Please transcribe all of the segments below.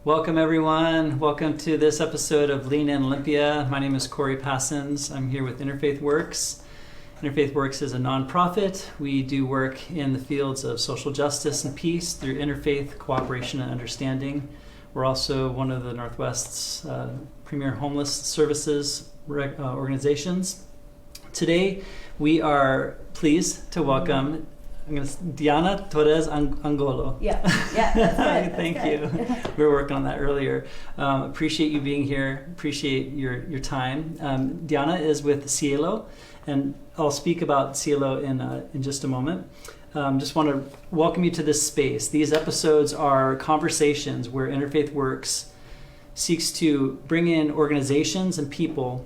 Welcome everyone. Welcome to this episode of Lean In Olympia. My name is Corey Passons. I'm here with Interfaith Works. Interfaith Works is a nonprofit. We do work in the fields of social justice and peace through interfaith cooperation and understanding. We're also one of the Northwest's premier homeless services organizations. Today we are pleased to welcome Dianna Torres-Angulo. Yeah, that's good. Thank you. We were working on that earlier. Appreciate you being here. Appreciate your time. Dianna is with CIELO, and I'll speak about CIELO in just a moment. Just want to welcome you to this space. These episodes are conversations where Interfaith Works seeks to bring in organizations and people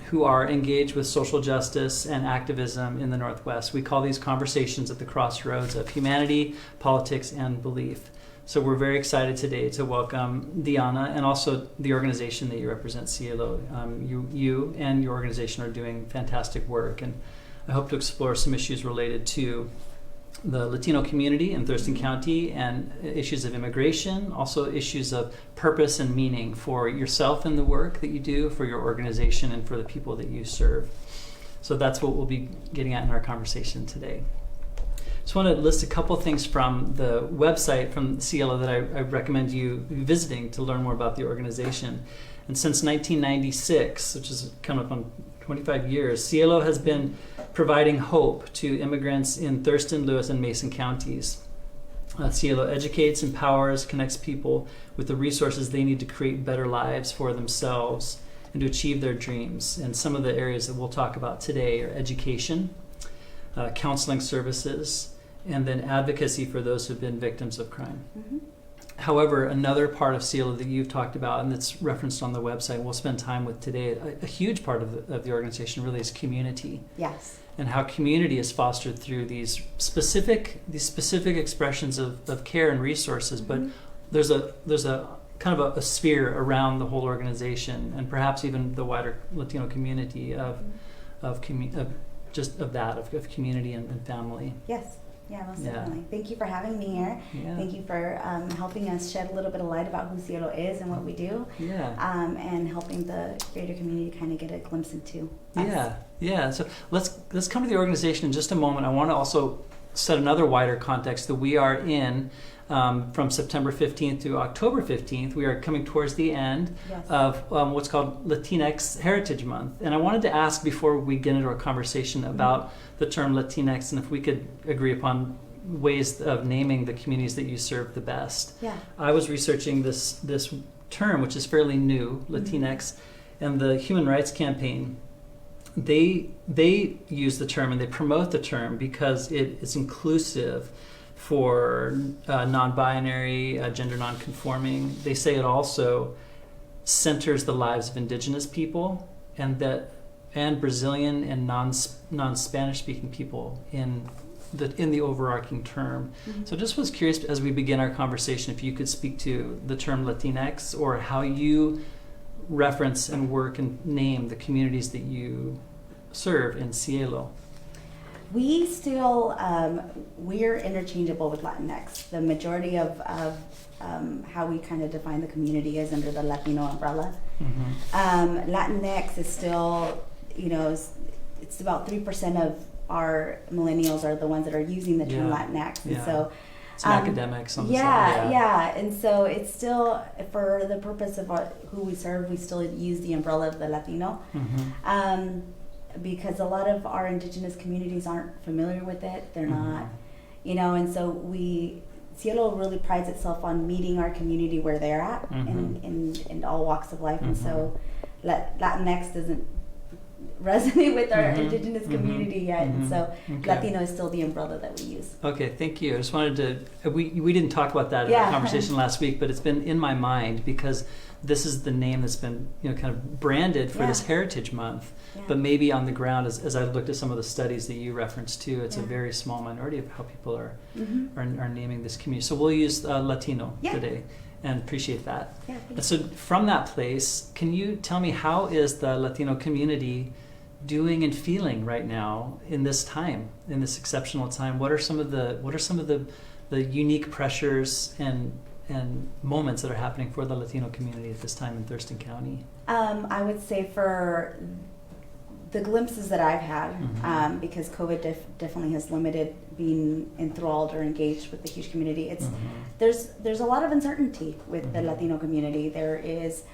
who are engaged with social justice and activism in the Northwest. We call these conversations at the crossroads of humanity, politics, and belief. So we're very excited today to welcome Dianna and also the organization that you represent, CIELO. You and your organization are doing fantastic work, and I hope to explore some issues related to the Latino community in Thurston County and issues of immigration, also issues of purpose and meaning for yourself in the work that you do, for your organization, and for the people that you serve. So that's what we'll be getting at in our conversation today. Just want to list a couple things from the website from CIELO that I recommend you visiting to learn more about the organization. And since 1996, which is coming up on 25 years, CIELO has been providing hope to immigrants in Thurston, Lewis, and Mason counties. CIELO educates, empowers, connects people with the resources they need to create better lives for themselves and to achieve their dreams. And some of the areas that we'll talk about today are education, counseling services, and then advocacy for those who've been victims of crime. Mm-hmm. However, another part of CIELO that you've talked about, and that's referenced on the website, we'll spend time with today, a huge part of the organization really is community. Yes. And how community is fostered through these specific expressions of care and resources, mm-hmm. but there's a kind of a sphere around the whole organization, and perhaps even the wider Latino community of community and family. Yes. Yeah, most definitely. Thank you for having me here. Yeah. Thank you for helping us shed a little bit of light about who CIELO is and what we do. Yeah. And helping the greater community kind of get a glimpse into us. Yeah. So let's come to the organization in just a moment. I want to also set another wider context that we are in from September 15th to October 15th. We are coming towards the end of what's called Latinx Heritage Month. And I wanted to ask before we get into our conversation about the term Latinx, and if we could agree upon ways of naming the communities that you serve the best. Yeah. I was researching this term, which is fairly new, Latinx, and the Human Rights Campaign. They use the term and they promote the term because it is inclusive for non-binary, gender non-conforming. They say it also centers the lives of indigenous people and Brazilian and non-Spanish speaking people in the overarching term. Mm-hmm. So just was curious as we begin our conversation if you could speak to the term Latinx or how you reference and work and name the communities that you serve in CIELO. We still, we're interchangeable with Latinx. The majority of how we kind of define the community is under the Latino umbrella. Mm-hmm. Latinx is still, it's about 3% of our millennials are the ones that are using the term Latinx. And so some academics on the side. Yeah. And so it's still, for the purpose of who we serve, we still use the umbrella of the Latino. Mm-hmm. Because a lot of our indigenous communities aren't familiar with it. They're not, and so CIELO really prides itself on meeting our community where they're at in all walks of life. And so Latinx doesn't resonate with our indigenous community yet. And so Latino is still the umbrella that we use. Okay, thank you. I just wanted to, we didn't talk about that in our conversation last week, but it's been in my mind because this is the name that's been kind of branded for this Heritage Month. Yeah. But maybe on the ground, as I looked at some of the studies that you referenced too, it's a very small minority of how people are naming this community. So we'll use Latino today, and appreciate that. Yeah, and so from that place, can you tell me how is the Latino community doing and feeling right now in this time, in this exceptional time? What are some of the unique pressures and moments that are happening for the Latino community at this time in Thurston County? I would say for the glimpses that I've had, because COVID definitely has limited being enthralled or engaged with the huge community. It's there's a lot of uncertainty with the Latino community. There is,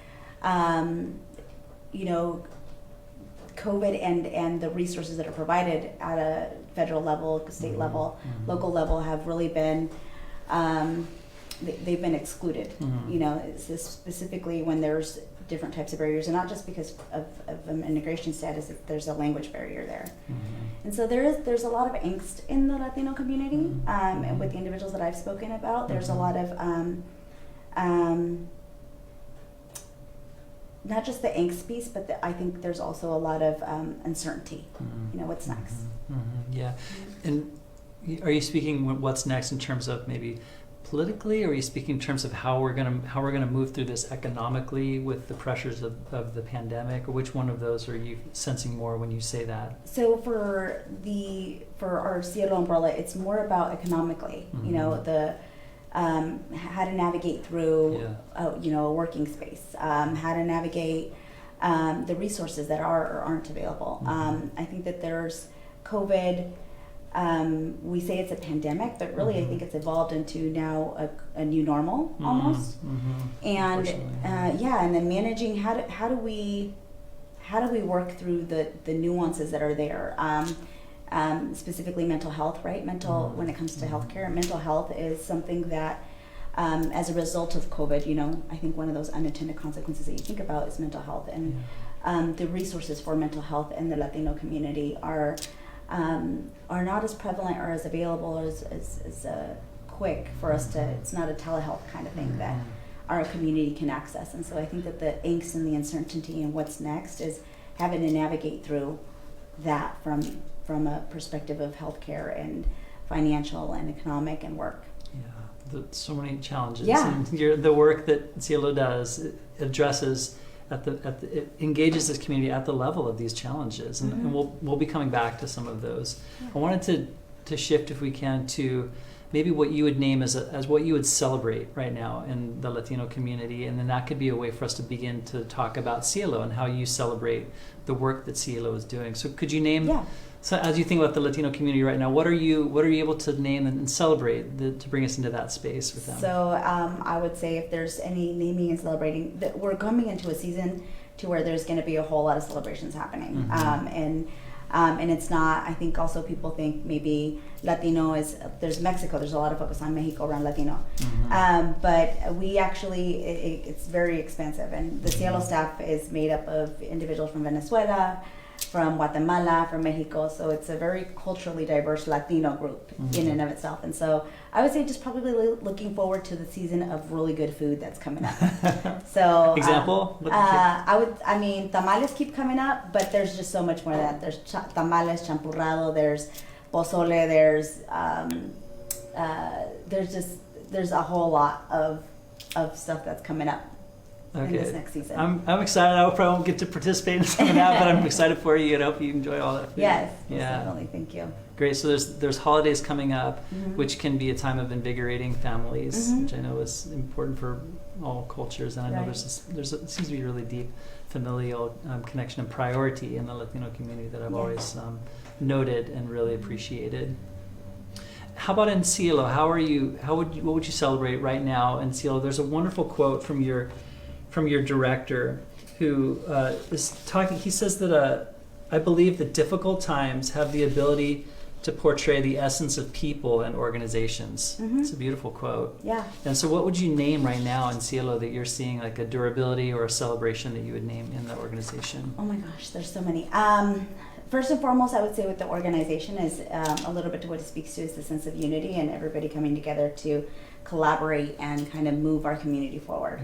you know, COVID and the resources that are provided at a federal level, state level, local level have really been they've been excluded. You know, it's specifically when there's different types of barriers, and not just because of an immigration status. There's a language barrier there, and so there's a lot of angst in the Latino community, and with the individuals that I've spoken about, there's a lot of not just the angst piece, but I think there's also a lot of uncertainty. You know, what's next? Yeah, and are you speaking what's next in terms of maybe politically, or are you speaking in terms of how we're gonna move through this economically with the pressures of the pandemic, or which one of those are you sensing more when you say that? So for our CIELO umbrella, it's more about economically. You know, the how to navigate through you know, a working space, how to navigate the resources that are or aren't available. I think that there's COVID. We say it's a pandemic, but really I think it's evolved into now a new normal almost. And and then managing how do we work through the nuances that are there. Specifically mental health, right? When it comes to healthcare, mental health is something that as a result of COVID, you know, I think one of those unintended consequences that you think about is mental health, and the resources for mental health in the Latino community are not as prevalent or as available or as quick for us to. It's not a telehealth kind of thing that our community can access, and so I think that the angst and the uncertainty and what's next is having to navigate through that from a perspective of healthcare and financial and economic and work. So many challenges. Yeah. And the work that CIELO does, it addresses it engages this community at the level of these challenges, and we'll be coming back to some of those. I wanted to shift, if we can, to maybe what you would name as what you would celebrate right now in the Latino community, and then that could be a way for us to begin to talk about CIELO and how you celebrate the work that CIELO is doing. So could you name? So as you think about the Latino community right now, what are you able to name and celebrate to bring us into that space with them? So I would say, if there's any naming and celebrating, that we're coming into a season to where there's going to be a whole lot of celebrations happening, and it's not. I think also people think maybe Latino is there's Mexico. There's a lot of focus on Mexico around Latino, but we actually it's very expansive, and the CIELO staff is made up of individuals from Venezuela, from Guatemala, from Mexico, so it's a very culturally diverse Latino group in and of itself. And so I would say just probably looking forward to the season of really good food that's coming up. So example? I mean, tamales keep coming up, but there's just so much more than that. There's tamales, champurrado, there's pozole, there's a whole lot of stuff that's coming up. In this next season. I'm excited. I probably won't get to participate in some of that, but I'm excited for you, and I hope you enjoy all that food. Yes, definitely. Thank you. Great. So there's holidays coming up, which can be a time of invigorating families, which I know is important for all cultures, and I know it seems to be a really deep familial connection and priority in the Latino community that I've always noted and really appreciated. How about in CIELO? What would you celebrate right now in CIELO? There's a wonderful quote from your director, who is talking. He says that I believe that difficult times have the ability to portray the essence of people and organizations. It's a beautiful quote. Yeah. And so what would you name right now in CIELO that you're seeing, like a durability or a celebration that you would name in the organization? Oh my gosh, there's so many. First and foremost, I would say with the organization is a little bit to what it speaks to is the sense of unity and everybody coming together to collaborate and kind of move our community forward.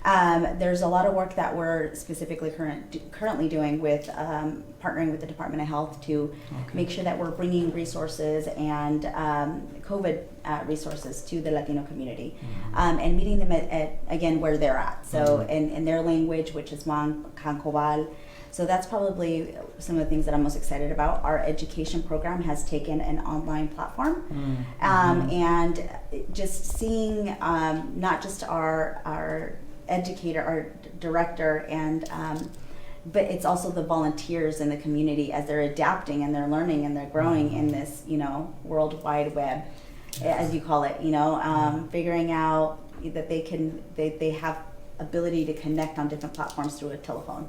There's a lot of work that we're specifically currently doing with partnering with the Department of Health to make sure that we're bringing resources and COVID resources to the Latino community and meeting them at again where they're at. So in their language, which is Cancobal, So that's probably some of the things that I'm most excited about. Our education program has taken an online platform, and just seeing not just our educator, our director, and but it's also the volunteers in the community as they're adapting and they're learning and they're growing in this, World Wide Web, as you call it, figuring out that they have ability to connect on different platforms through a telephone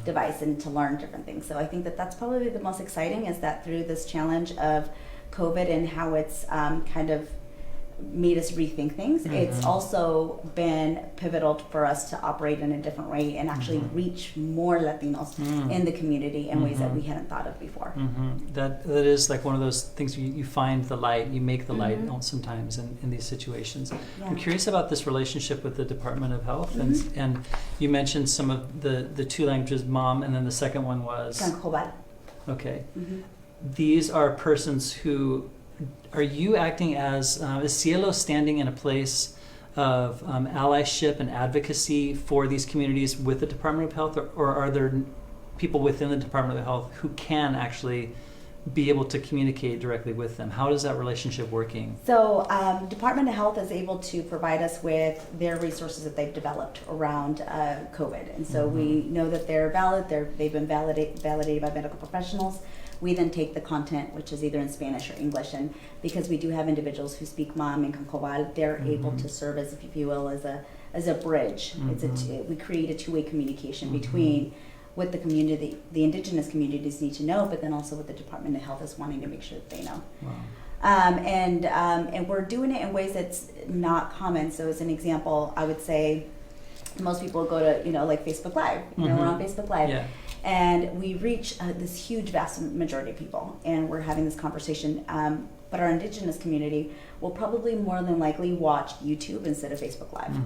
device and to learn different things. So I think that that's probably the most exciting, is that through this challenge of COVID and how it's kind of made us rethink things, it's also been pivotal for us to operate in a different way and actually reach more Latinos in the community in ways that we hadn't thought of before. That is like one of those things, you find the light, you make the light sometimes in these situations. Yeah. I'm curious about this relationship with the Department of Health, and you mentioned some of the two languages, Mom, and then the second one was? Cancobal. Okay. These are persons who, are you acting as, is CIELO standing in a place of allyship and advocacy for these communities with the Department of Health, or are there people within the Department of Health who can actually be able to communicate directly with them? How is that relationship working? So Department of Health is able to provide us with their resources that they've developed around COVID. And so we know that they're valid, they've been validated by medical professionals. We then take the content, which is either in Spanish or English, and because we do have individuals who speak Mam and Cancobal, they're able to serve as, if you will, as a bridge. We create a two-way communication between what the community, the indigenous communities need to know, but then also what the Department of Health is wanting to make sure that they know. Wow. And we're doing it in ways that's not common. So as an example, I would say most people go to, like Facebook Live. We're on Facebook Live. Yeah. And we reach this huge, vast majority of people, and we're having this conversation. But our indigenous community will probably more than likely watch YouTube instead of Facebook Live.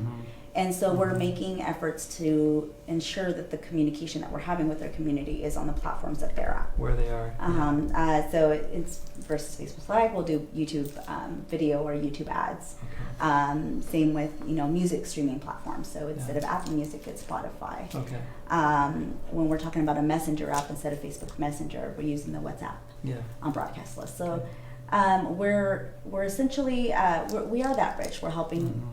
And so we're making efforts to ensure that the communication that we're having with our community is on the platforms that they're at. Where they are. So it's versus Facebook Live, we'll do YouTube video or YouTube ads. Same with music streaming platforms. So instead of Apple Music, it's Spotify. When we're talking about a Messenger app instead of Facebook Messenger, we're using the WhatsApp on broadcast list. So we're essentially we are that bridge. We're helping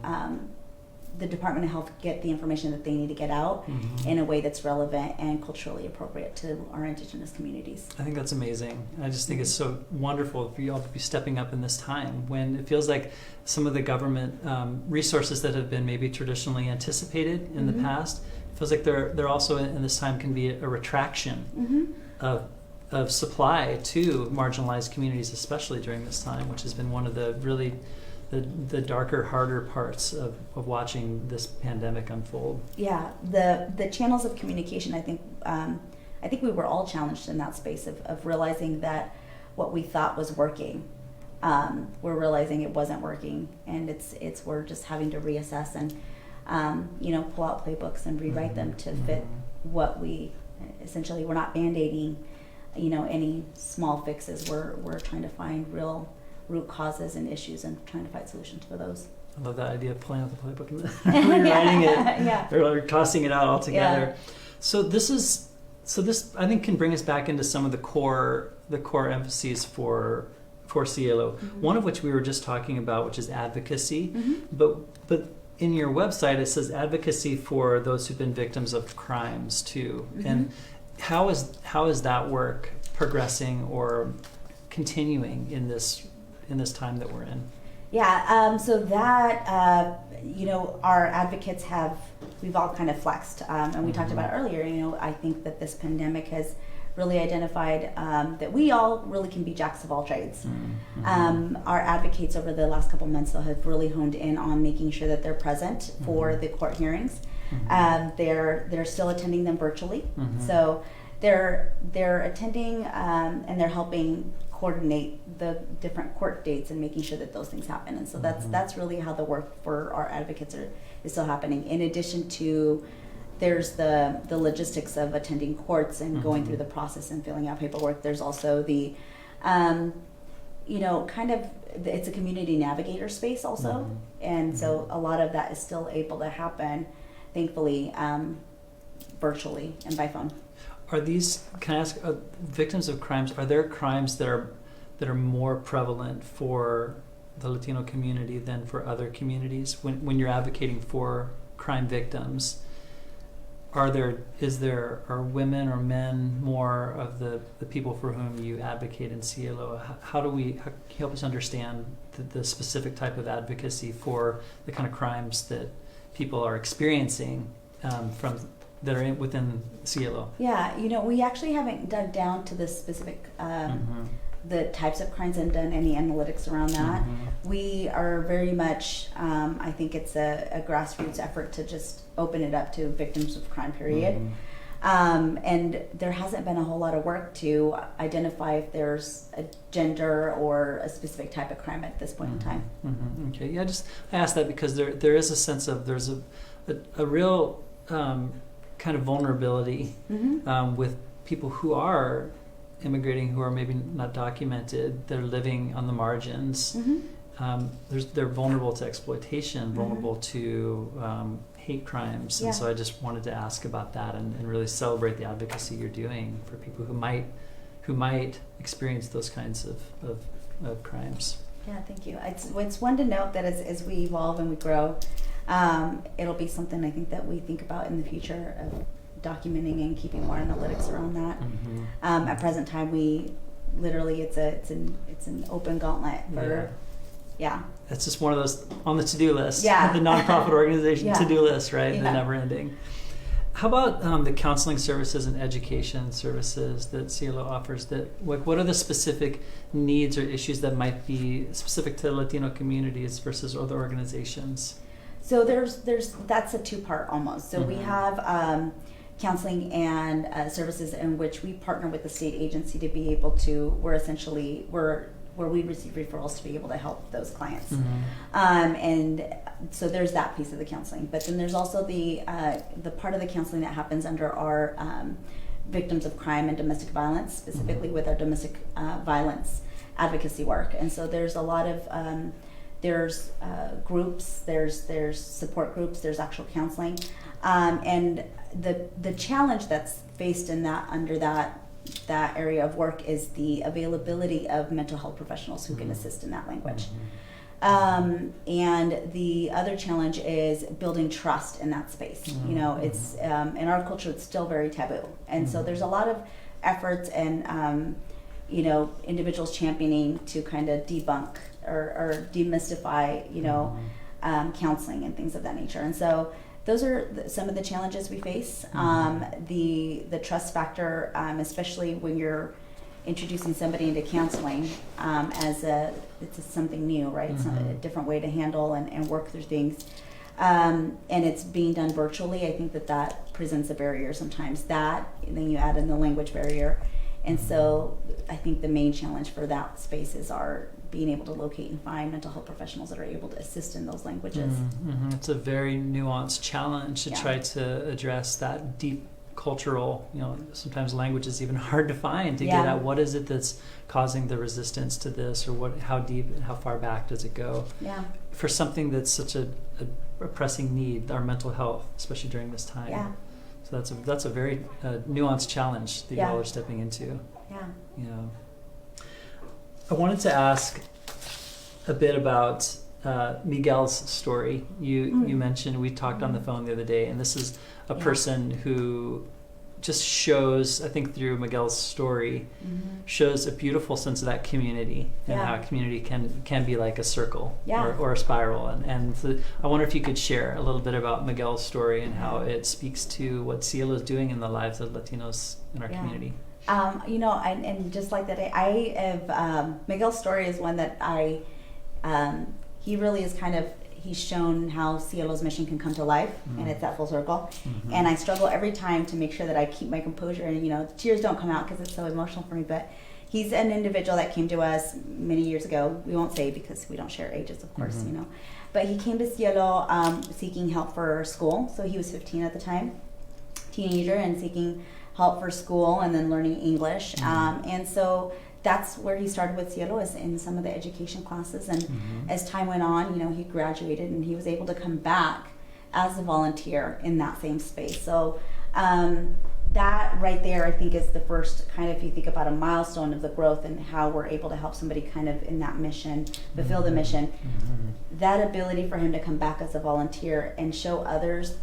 the Department of Health get the information that they need to get out in a way that's relevant and culturally appropriate to our indigenous communities. I think that's amazing. I just think it's so wonderful for you all to be stepping up in this time when it feels like some of the government resources that have been maybe traditionally anticipated in the past, it feels like they're also in this time can be a retraction of supply to marginalized communities, especially during this time, which has been one of the really the darker, harder parts of watching this pandemic unfold. Yeah, the channels of communication, I think we were all challenged in that space of realizing that what we thought was working, we're realizing it wasn't working, and we're just having to reassess and pull out playbooks and rewrite them to fit what we're not band-aiding any small fixes. We're trying to find real root causes and issues and trying to find solutions for those. I love that idea of pulling out the playbook and rewriting it, or tossing it out altogether. So this I think can bring us back into some of the core emphases for CIELO. One of which we were just talking about, which is advocacy. But in your website it says advocacy for those who've been victims of crimes too. And how is that work progressing or continuing in this time that we're in? So that our advocates we've all kind of flexed, and we talked about it earlier. I think that this pandemic has really identified that we all really can be jacks of all trades. Our advocates over the last couple months though have really honed in on making sure that they're present for the court hearings. They're still attending them virtually, so they're attending and they're helping coordinate the different court dates and making sure that those things happen. And so that's really how the work for our advocates is still happening. In addition to, there's the logistics of attending courts and going through the process and filling out paperwork. There's also the it's a community navigator space also. And so a lot of that is still able to happen, thankfully, virtually and by phone. Are these, can I ask, victims of crimes, are there crimes that are more prevalent for the Latino community than for other communities? When you're advocating for crime victims, are women or men more of the people for whom you advocate in CIELO? How can you help us understand the specific type of advocacy for the kind of crimes that people are experiencing that are within CIELO? Yeah, we actually haven't dug down to the specific the types of crimes and done any analytics around that. We are very much, I think it's a grassroots effort to just open it up to victims of crime, period. And there hasn't been a whole lot of work to identify if there's a gender or a specific type of crime at this point in time. Okay, yeah, I asked that because there is a sense of, there's a real kind of vulnerability with people who are immigrating, who are maybe not documented. They're living on the margins. They're vulnerable to exploitation, vulnerable to hate crimes, and so I just wanted to ask about that and really celebrate the advocacy you're doing for people who might experience those kinds of crimes. Yeah, thank you. It's one to note that as we evolve and we grow, it'll be something I think that we think about in the future of documenting and keeping more analytics around that. At present time, we literally it's an open gauntlet for It's just one of those on the to-do list. Yeah. The nonprofit organization to-do list, right? The never-ending. How about the counseling services and education services that CIELO offers? What are the specific needs or issues that might be specific to Latino communities versus other organizations? So that's a two-part almost. So we have counseling and services in which we partner with the state agency to be able to, where we receive referrals to be able to help those clients. And so there's that piece of the counseling. But then there's also the part of the counseling that happens under our victims of crime and domestic violence, specifically with our domestic violence advocacy work. And so there's a lot of there's groups, there's support groups, there's actual counseling, and the challenge that's faced in that under that area of work is the availability of mental health professionals who can assist in that language. And the other challenge is building trust in that space. It's in our culture it's still very taboo, and so there's a lot of efforts and individuals championing to kind of debunk or demystify counseling and things of that nature. And so those are some of the challenges we face. The trust factor, especially when you're introducing somebody into counseling, it's something new, right? It's a different way to handle and work through things. And it's being done virtually. I think that presents a barrier sometimes. And then you add in the language barrier. And so I think the main challenge for that space is being able to locate and find mental health professionals that are able to assist in those languages. It's a very nuanced challenge to try to address that deep cultural, sometimes language is even hard to find to get at what is it that's causing the resistance to this, or how deep and how far back does it go? For something that's such a pressing need, our mental health, especially during this time. So that's a very nuanced challenge that you all are stepping into. I wanted to ask a bit about Miguel's story. You mentioned, we talked on the phone the other day, and this is a person who just shows, I think through Miguel's story, shows a beautiful sense of that community and how a community can be like a circle or a spiral. And so I wonder if you could share a little bit about Miguel's story and how it speaks to what CIELO is doing in the lives of Latinos in our community. And just like that, I have Miguel's story is one that he really is he's shown how CIELO's mission can come to life, and it's that full circle. And I struggle every time to make sure that I keep my composure, and the tears don't come out because it's so emotional for me. But he's an individual that came to us many years ago. We won't say because we don't share ages, of course, But he came to CIELO seeking help for school. So he was 15 at the time, teenager, and seeking help for school and then learning English. And so that's where he started with CIELO, is in some of the education classes. And as time went on, he graduated and he was able to come back as a volunteer in that same space. So that right there, I think, is the first kind of, if you think about a milestone of the growth and how we're able to help somebody kind of in that mission, fulfill the mission. That ability for him to come back as a volunteer and show others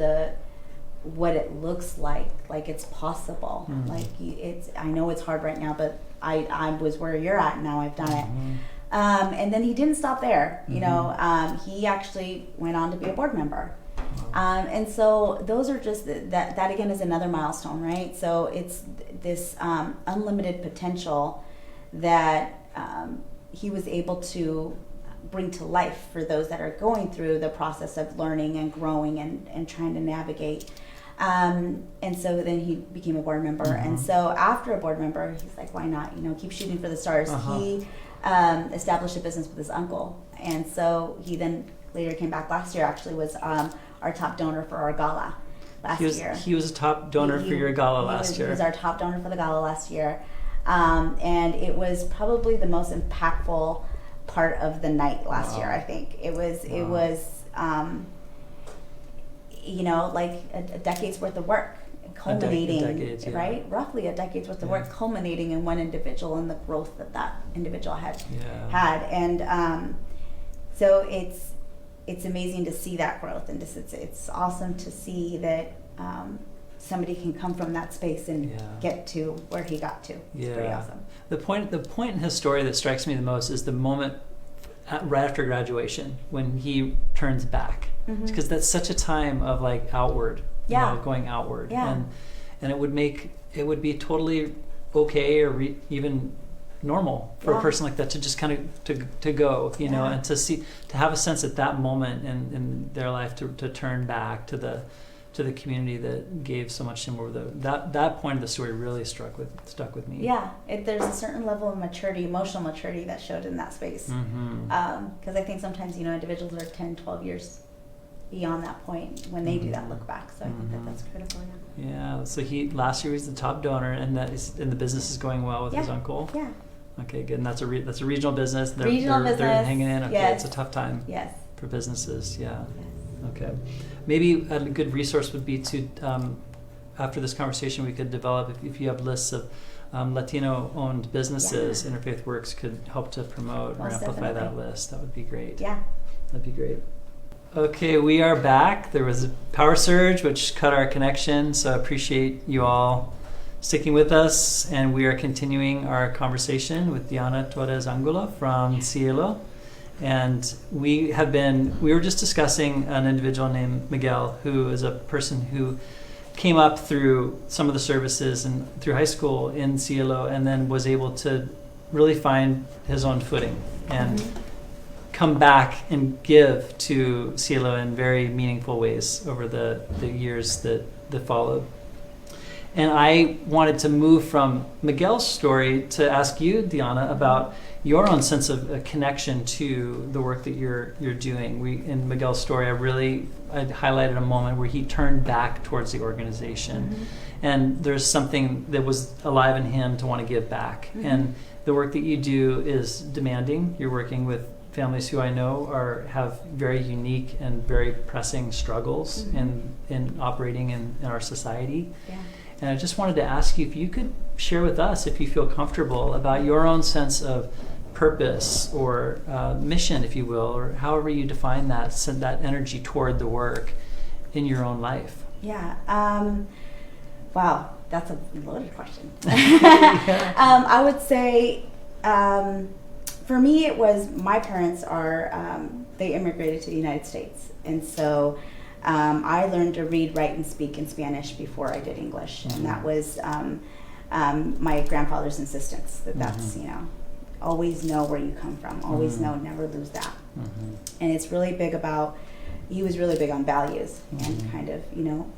what it looks like it's possible. Like I know it's hard right now, but I was where you're at, and now I've done it. And then he didn't stop there. You know, he actually went on to be a board member. And so those are just that again is another milestone, right? So it's this unlimited potential that he was able to bring to life for those that are going through the process of learning and growing and trying to navigate. And so then he became a board member. And so after a board member, he's like, why not, you know, keep shooting for the stars. He established a business with his uncle. And so he then later came back last year, actually was our top donor for our gala last year. He was a top donor for your gala last year. He was our top donor for the gala last year. And it was probably the most impactful part of the night last year, I think. It was, you know, like a decade's worth of work culminating, right? Roughly a decade's worth of work culminating in one individual and the growth that individual had. And so it's amazing to see that growth, and it's awesome to see that somebody can come from that space and get to where he got to. It's pretty awesome. The point in his story that strikes me the most is the moment right after graduation when he turns back, because that's such a time of like outward, you know, going outward, and it would be totally okay or even normal for a person like that to just kind of to go, you know, and to have a sense at that moment in their life to turn back to the community that gave so much to him over that point of the story really stuck with me. There's a certain level of maturity, emotional maturity, that showed in that space, because I think sometimes, you know, individuals are 10, 12 years beyond that point when they do that look back. So I think that's critical. So last year he was the top donor, and the business is going well with his uncle. Okay, good. And that's a regional business. They're hanging in. Okay, it's a tough time for businesses. Okay. Maybe a good resource would be to, after this conversation, we could develop, if you have lists of Latino-owned businesses, Interfaith Works could help to promote or amplify that list. That would be great. That'd be great. Okay, we are back. There was a power surge which cut our connection, so I appreciate you all sticking with us, and we are continuing our conversation with Dianna Torres-Angulo from CIELO. And we were just discussing an individual named Miguel, who is a person who came up through some of the services and through high school in CIELO, and then was able to really find his own footing and come back and give to CIELO in very meaningful ways over the years that followed. And I wanted to move from Miguel's story to ask you, Dianna, about your own sense of a connection to the work that you're doing. In Miguel's story, I highlighted a moment where he turned back towards the organization, and there's something that was alive in him to want to give back. And the work that you do is demanding. You're working with families who I know have very unique and very pressing struggles in operating in our society. And I just wanted to ask you if you could share with us, if you feel comfortable, about your own sense of purpose or mission, if you will, or however you define that, send that energy toward the work in your own life. Wow, that's a loaded question. I would say, for me, it was, my parents they immigrated to the United States. And so I learned to read, write, and speak in Spanish before I did English. And that was my grandfather's insistence that's, you know, always know where you come from, always know, never lose that. And it's really big he was really big on values and kind of, you know,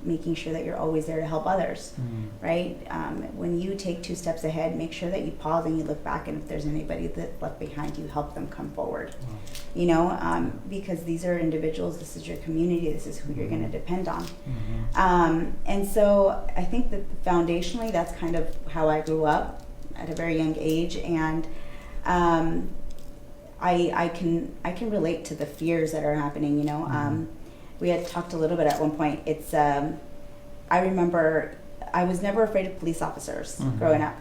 making sure that you're always there to help others, right? When you take 2 steps ahead, make sure that you pause and you look back, and if there's anybody that's left behind, you help them come forward. You know, because these are individuals, this is your community, this is who you're going to depend on. And so I think that foundationally, that's kind of how I grew up at a very young age, and I can relate to the fears that are happening. You know, we had talked a little bit at one point. It's I remember I was never afraid of police officers growing up,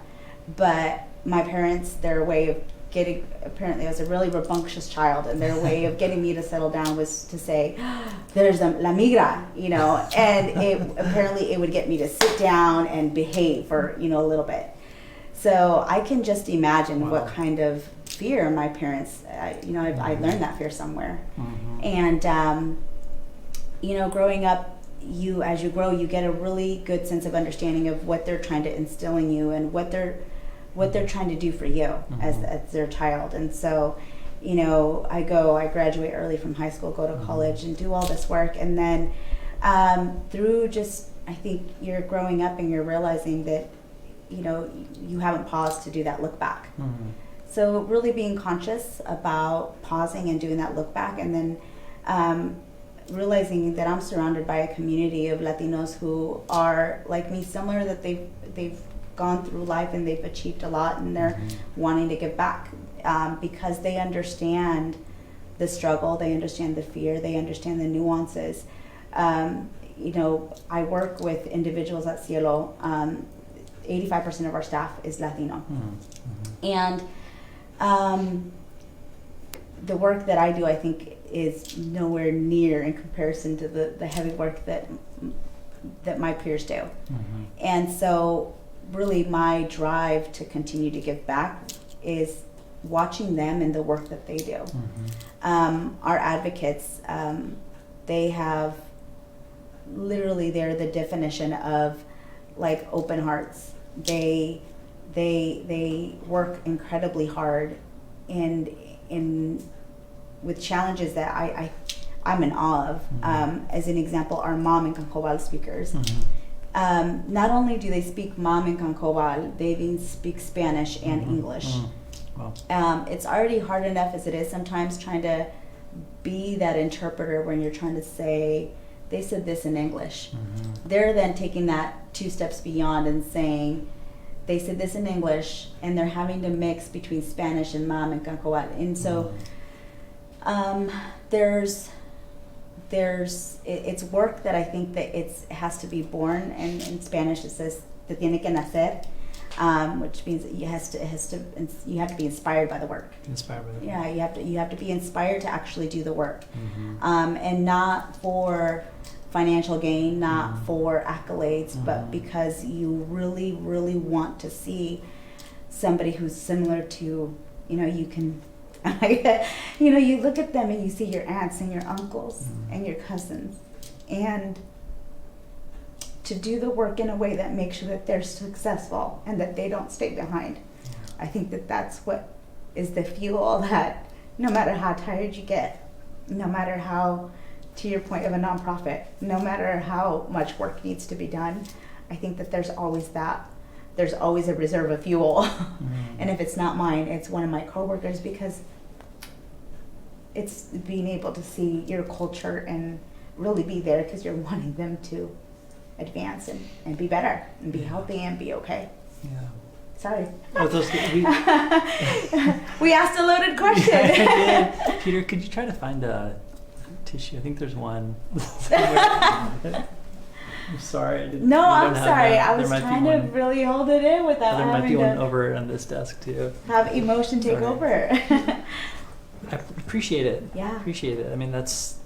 but my parents, their way of getting, apparently I was a really rambunctious child, and their way of getting me to settle down was to say, there's la migra, you know, and apparently it would get me to sit down and behave for, you know, a little bit. So I can just imagine what kind of fear my parents, you know, I learned that fear somewhere. And, you know, growing up, as you grow, you get a really good sense of understanding of what they're trying to instill in you and what they're trying to do for you as their child. And so, you know, I graduate early from high school, go to college and do all this work. And then through just, I think you're growing up and you're realizing that, you know, you haven't paused to do that look back. So really being conscious about pausing and doing that look back, and then realizing that I'm surrounded by a community of Latinos who are like me, similar, that they've gone through life and they've achieved a lot, and they're wanting to give back because they understand the struggle, they understand the fear, they understand the nuances. You know, I work with individuals at CIELO. 85% of our staff is Latino. And the work that I do, I think, is nowhere near in comparison to the heavy work that my peers do. And so really my drive to continue to give back is watching them and the work that they do. Our advocates, they have literally, they're the definition of like open hearts. They work incredibly hard and with challenges that I'm in awe of. As an example, our Mom and Cancobal speakers. Not only do they speak Mom and Cancobal, they even speak Spanish and English. Wow. It's already hard enough as it is sometimes trying to be that interpreter when you're trying to say, they said this in English. They're then taking that 2 steps beyond and saying, they said this in English, and they're having to mix between Spanish and Mom and Cancobal. And so it's work that I think that it has to be born, and in Spanish it says "te tiene que nacer," which means that you have to be inspired by the work. Inspired by the work. Yeah, you have to be inspired to actually do the work, and not for financial gain, not for accolades, but because you really, really want to see somebody who's similar to, you know, you can. You know, you look at them and you see your aunts and your uncles and your cousins, and to do the work in a way that makes sure that they're successful and that they don't stay behind. I think that that's what is the fuel that no matter how tired you get, no matter how, to your point of a nonprofit, no matter how much work needs to be done, I think that there's always a reserve of fuel. And if it's not mine, it's one of my coworkers, because it's being able to see your culture and really be there because you're wanting them to advance and be better and be healthy and be okay. Yeah. Sorry. Oh, we asked a loaded question. Yeah, I did. Peter, could you try to find a tissue? I think there's one. I'm sorry. I'm sorry. I was trying to really hold it in without there having might be one over on this desk too. Have emotion take over. I appreciate it. Yeah. Appreciate it. I mean, that's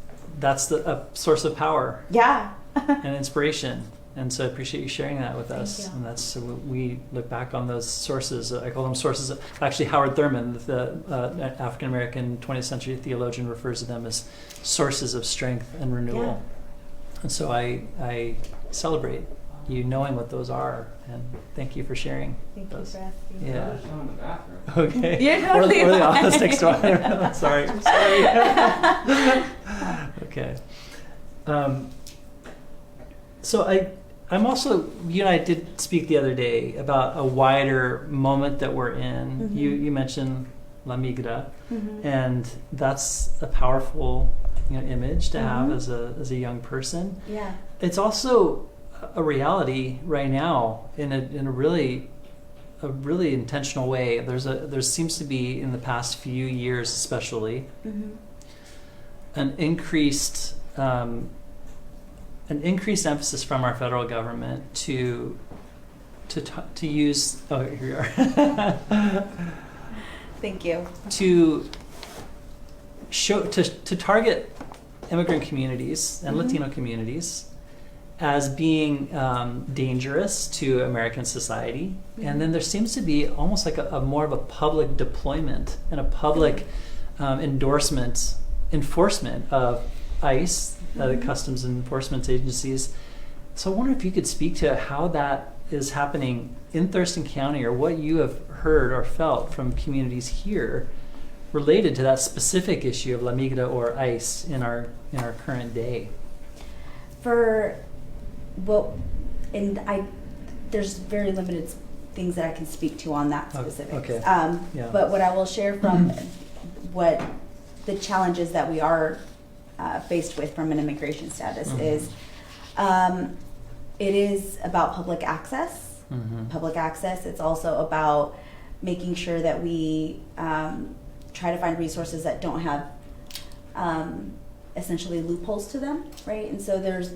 a source of power. Yeah. And inspiration. And so I appreciate you sharing that with us. Thank you. And that's, so we look back on those sources. I call them sources. Actually, Howard Thurman, the African American 20th century theologian, refers to them as sources of strength and renewal. Yeah. And so I celebrate you knowing what those are, and thank you for sharing those. Thank you for asking. Yeah. There's some in the bathroom. Okay. You're totally or the fine. office next door. I'm sorry. Okay. So I'm also, you and I did speak the other day about a wider moment that we're in. You mentioned La Migra, and that's a powerful, image to have as a young person. Yeah. It's also a reality right now in a really intentional way. There seems to be, in the past few years especially, an increased an increased emphasis from our federal government to use. Oh, here we are. Thank you. To target immigrant communities and Latino communities as being dangerous to American society, and then there seems to be almost like a more of a public deployment and a public enforcement of ICE, the Customs Enforcement Agencies. So I wonder if you could speak to how that is happening in Thurston County, or what you have heard or felt from communities here related to that specific issue of La Migra or ICE in our current day. There's very limited things that I can speak to on that specifics. Okay. Yeah. But what I will share from what the challenges that we are faced with from an immigration status is, it is about public access. Public access. It's also about making sure that we try to find resources that don't have essentially loopholes to them, right? And so there's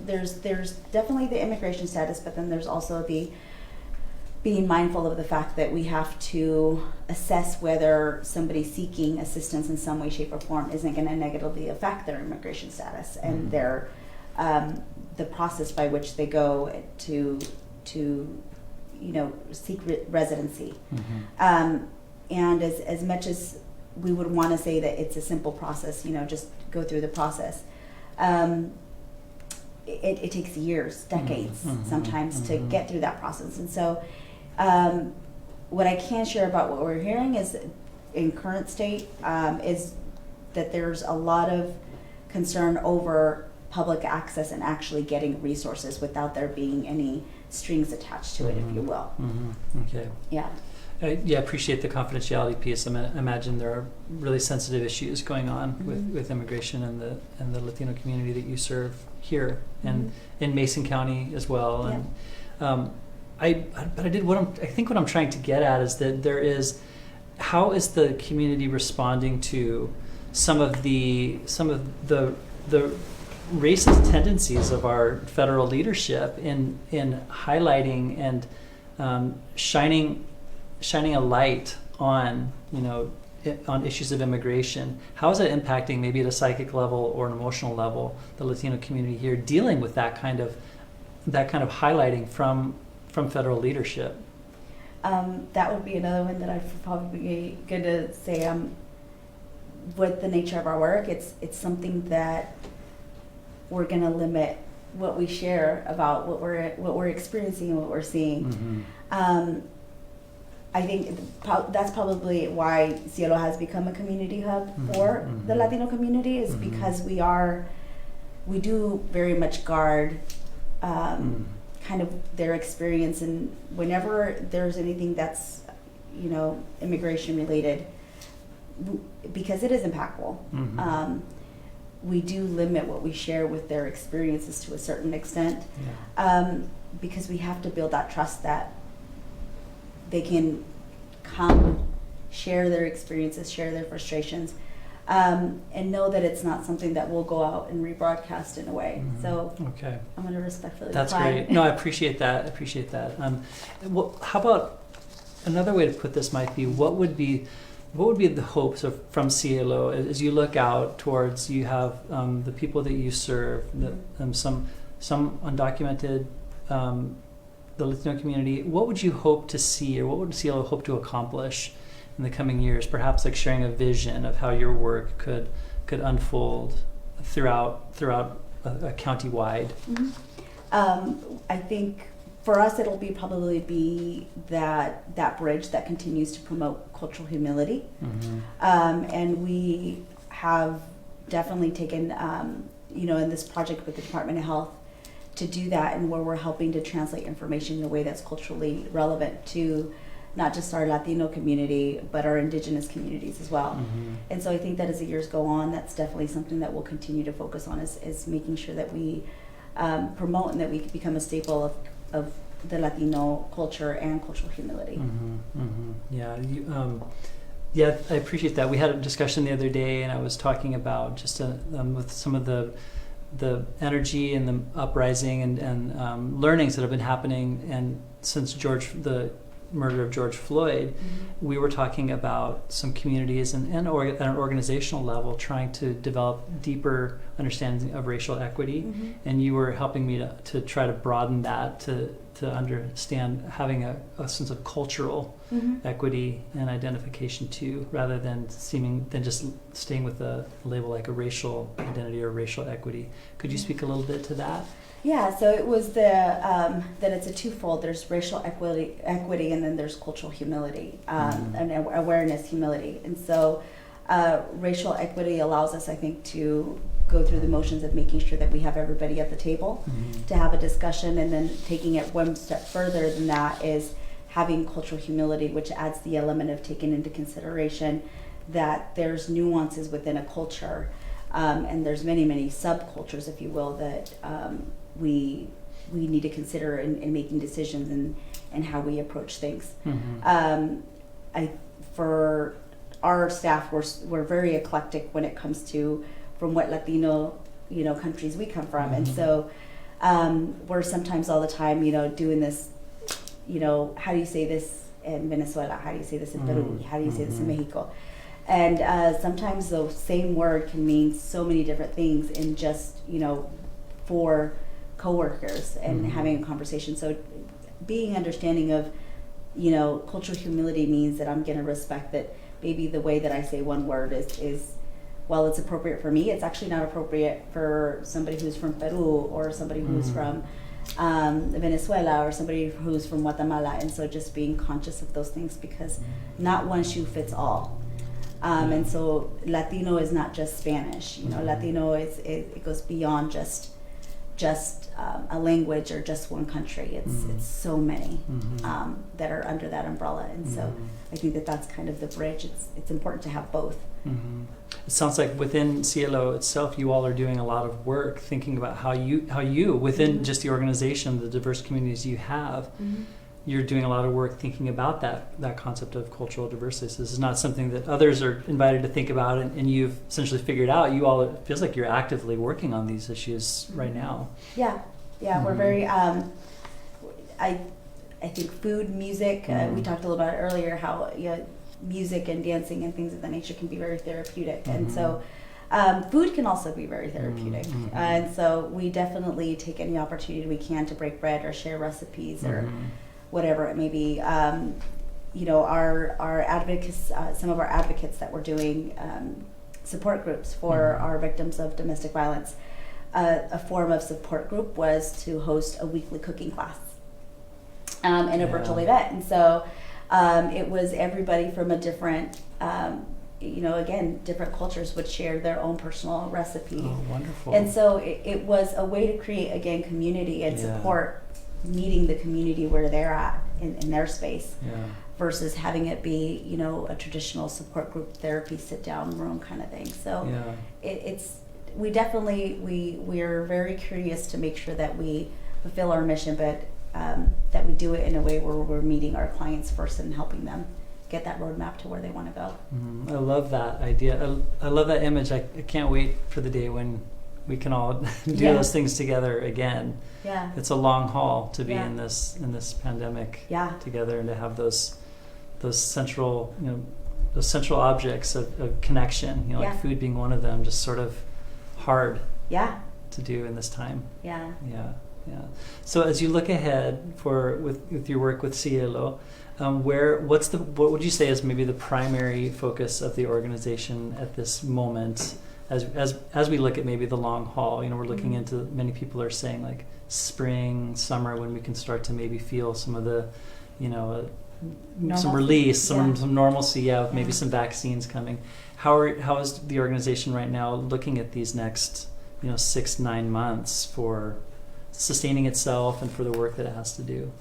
definitely the immigration status, but then there's also the being mindful of the fact that we have to assess whether somebody seeking assistance in some way, shape, or form isn't going to negatively affect their immigration status and their the process by which they go to seek residency. And as much as we would want to say that it's a simple process, just go through the process, it takes years, decades sometimes to get through that process. And so what I can share about what we're hearing is in current state is that there's a lot of concern over public access and actually getting resources without there being any strings attached to it, if you will. Okay. Yeah. Yeah, appreciate the confidentiality piece. I imagine there are really sensitive issues going on with immigration and the Latino community that you serve here and in Mason County as well. And I think what I'm trying to get at is that how is the community responding to some of the racist tendencies of our federal leadership in highlighting and shining a light on on issues of immigration? How is it impacting, maybe at a psychic level or an emotional level, the Latino community here dealing with that kind of highlighting from federal leadership? That would be another one that I'd probably be good to say. With the nature of our work, it's something that we're going to limit what we share about what we're experiencing and what we're seeing. I think that's probably why CIELO has become a community hub for the Latino community, is because we do very much guard kind of their experience, and whenever there's anything that's immigration related, because it is impactful, we do limit what we share with their experiences to a certain extent, because we have to build that trust that they can come share their experiences, share their frustrations, and know that it's not something that will go out and rebroadcast in a way. So okay, I'm going to respectfully That's decline. Great. No, I appreciate that. How about another way to put this might be, what would be the hopes from CIELO as you look out towards, you have the people that you serve, some undocumented, the Latino community. What would you hope to see, or what would CIELO hope to accomplish in the coming years? Perhaps like sharing a vision of how your work could unfold throughout a county-wide. I think for us it'll probably be that bridge that continues to promote cultural humility, and we have definitely taken in this project with the Department of Health to do that, and where we're helping to translate information in a way that's culturally relevant to not just our Latino community, but our indigenous communities as well. And so I think that as the years go on, that's definitely something that we'll continue to focus on, is making sure that we promote and that we become a staple of the Latino culture and cultural humility. Yeah, I appreciate that. We had a discussion the other day, and I was talking about just with some of the the energy and the uprising and learnings that have been happening, and since the murder of George Floyd, we were talking about some communities and at an organizational level trying to develop deeper understanding of racial equity, and you were helping me to try to broaden that to understand having a sense of cultural equity and identification too, rather than just staying with a label like a racial identity or racial equity. Could you speak a little bit to that? Yeah, so it was that it's a twofold. There's racial equity, and then there's cultural humility, and awareness, humility. And so racial equity allows us, I think, to go through the motions of making sure that we have everybody at the table to have a discussion, and then taking it one step further than that is having cultural humility, which adds the element of taking into consideration that there's nuances within a culture, and there's many, many subcultures, if you will, that we need to consider in making decisions and how we approach things. For our staff, we're very eclectic when it comes to from what Latino countries we come from, and so we're sometimes all the time doing this. How do you say this in Venezuela? How do you say this in Peru? How do you say this in Mexico? And sometimes the same word can mean so many different things in just for coworkers and having a conversation. So being understanding of cultural humility means that I'm going to respect that maybe the way that I say one word is while it's appropriate for me, it's actually not appropriate for somebody who's from Peru or somebody who's from Venezuela or somebody who's from Guatemala. And so just being conscious of those things, because not one shoe fits all. And so Latino is not just Spanish. Latino it goes beyond just a language or just one country. It's so many that are under that umbrella, and so I think that's kind of the bridge. It's important to have both. It sounds like within CIELO itself, you all are doing a lot of work thinking about how you within just the organization, the diverse communities you have, you're doing a lot of work thinking about that concept of cultural diversity. So this is not something that others are invited to think about, and you've essentially figured out. You all, it feels like you're actively working on these issues right now. Yeah, we're very. I think food, music. We talked a little about it earlier. How music and dancing and things of that nature can be very therapeutic, and so. Food can also be very therapeutic, and so we definitely take any opportunity we can to break bread or share recipes or whatever it may be. Our advocates, some of our advocates that we're doing support groups for our victims of domestic violence. A form of support group was to host a weekly cooking class in a virtual event, and so it was everybody from a different. Again, different cultures would share their own personal recipe. Oh, wonderful. And so it was a way to create, again, community and support, meeting the community where they're at in their space, versus having it be, a traditional support group therapy sit-down room kind of thing. So we're very curious to make sure that we fulfill our mission, but that we do it in a way where we're meeting our clients first and helping them get that roadmap to where they want to go. I love that idea. I love that image. I can't wait for the day when we can all do those things together again. Yeah, it's a long haul to be in this pandemic together, and to have those central objects of connection. Like food being one of them, just sort of hard to do in this time. Yeah. So as you look ahead with your work with CIELO, what would you say is maybe the primary focus of the organization at this moment, as we look at maybe the long haul? We're looking into, many people are saying like spring, summer, when we can start to maybe feel some of the, some release, some normalcy, maybe some vaccines coming. How is the organization right now looking at these next 6-9 months for sustaining itself and for the work that it has to do?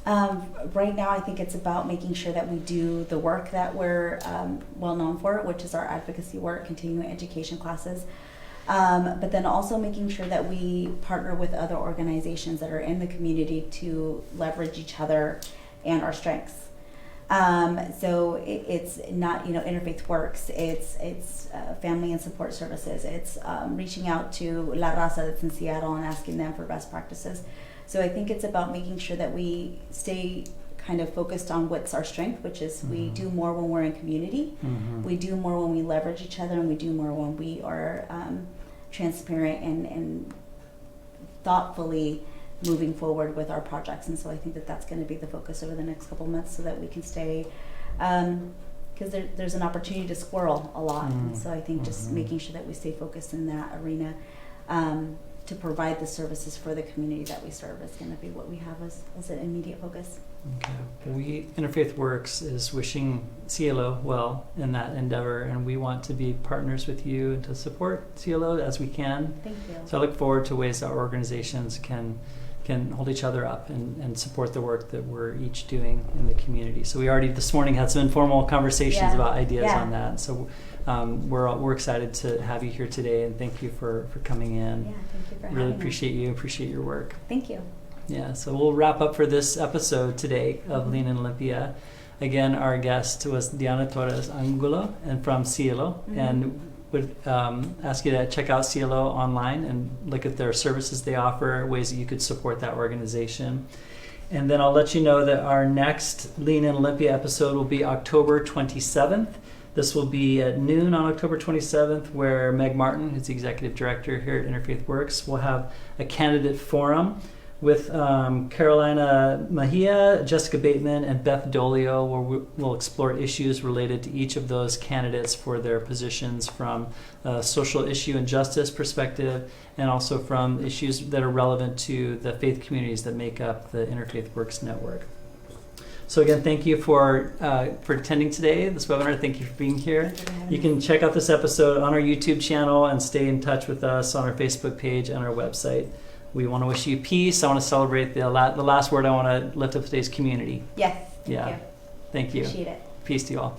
Right now, I think it's about making sure that we do the work that we're well known for, which is our advocacy work, continuing education classes, but then also making sure that we partner with other organizations that are in the community to leverage each other and our strengths. So it's not, Interfaith Works. It's family and support services. It's reaching out to La Raza that's in Seattle and asking them for best practices. So I think it's about making sure that we stay kind of focused on what's our strength, which is we do more when we're in community. We do more when we leverage each other, and we do more when we are transparent and thoughtfully moving forward with our projects. And so I think that that's going to be the focus over the next couple months, so that we can stay, because there's an opportunity to squirrel a lot. And so I think just making sure that we stay focused in that arena to provide the services for the community that we serve is going to be what we have as an immediate focus. Okay. Interfaith Works is wishing CIELO well in that endeavor, and we want to be partners with you and to support CIELO as we can. Thank you. So I look forward to ways that our organizations can hold each other up and support the work that we're each doing in the community. So we already this morning had some informal conversations about ideas on that. So we're excited to have you here today, and thank you for coming in. Yeah, thank you for having me. Really appreciate your work. Thank you. Yeah, so we'll wrap up for this episode today of Lean in Olympia. Again, our guest was Dianna Torres-Angulo and from CIELO, and would ask you to check out CIELO online and look at their services they offer, ways that you could support that organization. And then I'll let you know that our next Lean in Olympia episode will be October 27th. This will be at noon on October 27th, where Meg Martin, who's the executive director here at Interfaith Works, will have a candidate forum with Carolina Mejia, Jessica Bateman, and Beth Dolio, where we'll explore issues related to each of those candidates for their positions from a social issue and justice perspective, and also from issues that are relevant to the faith communities that make up the Interfaith Works network. So again, thank you for attending today, this webinar. Thank you for being here. You can check out this episode on our YouTube channel and stay in touch with us on our Facebook page and our website. We want to wish you peace. I want to celebrate the last word I want to lift up today is community. Yes. Thank you. Appreciate it. Peace to you all.